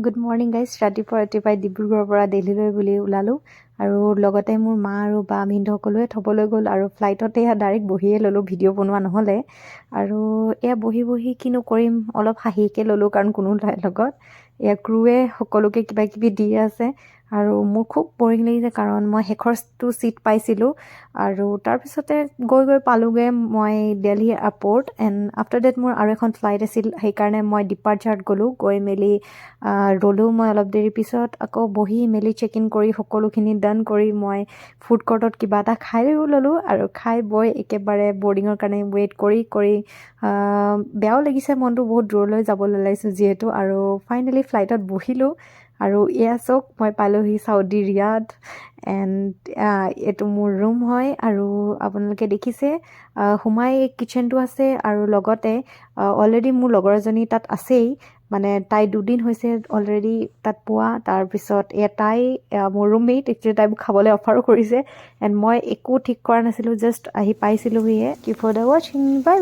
Good morning guys. ৰাতিপুৱাই ডিব্ৰুগড়ৰ পৰা দিল্লীলৈ বুলি ওলালোঁ আৰু লগতে মোৰ মা আৰু বা ভিনদেউ সকলোৱে থ'বলৈ গ'ল আৰু ফ্লাইটতে ডাইৰেক্ট বহিয়ে ল'লোঁ, ভিডিঅ' বনোৱা নহ'লে। আৰু এয়া বহি কিনো কৰিম, অলপ হাঁহিকে ল'লোঁ কাৰণ কোনো নাই লগত। এয়া ক্ৰুৱে সকলোকে কিবা কিবি দি আছে আৰু মোৰ খুব বৰিং লাগিছে কাৰণ মই শেষৰটো ছিট পাইছিলোঁ আৰু তাৰপিছতে গৈ পালোঁগৈ মই Delhi airport. And after that মোৰ আৰু এখন ফ্লাইট আছিল, সেইকাৰণে মই ডিপাৰ্চাৰত গ'লোঁ। গৈ মেলি ৰ'লোঁ মই অলপ দেৰি পিছত, আকৌ বহি মেলি চেক ইন কৰি সকলোখিনি ডান কৰি মই ফুড কৰ্টত কিবা এটা খায়ো ল'লোঁ আৰু খাই বৈ একেবাৰে বৰ্ডিঙৰ কাৰণে ৱেইট কৰি বেয়াও লাগিছে, মনটো বহুত দূৰলৈ যাবলৈ ওলাইছোঁ যিহেতু। আৰু ফাইনেলি ফ্লাইটত বহিলোঁ আৰু এয়া চাওক মই পালোঁহি চাউদি ৰিয়াদ। এণ্ড এইটো মোৰ ৰুম হয় আৰু আপোনালোকে দেখিছে সোমাই কিটচেনটো আছে আৰু লগতে অলৰেডি মোৰ লগৰ এজনী তাত আছেই, মানে তাই 2 দিন হৈছে অলৰেডি তাত পোৱা। তাৰপিছত তাই মোৰ ৰুমমেট, একচুৱেলি তাই মোক খাবলৈ অফাৰো কৰিছে এণ্ড মই একো ঠিক কৰা নাছিলোঁ, জাষ্ট আহি পাইছিলোঁহিয়ে। কি ফৰ দ্য ৱাচিং, বাই।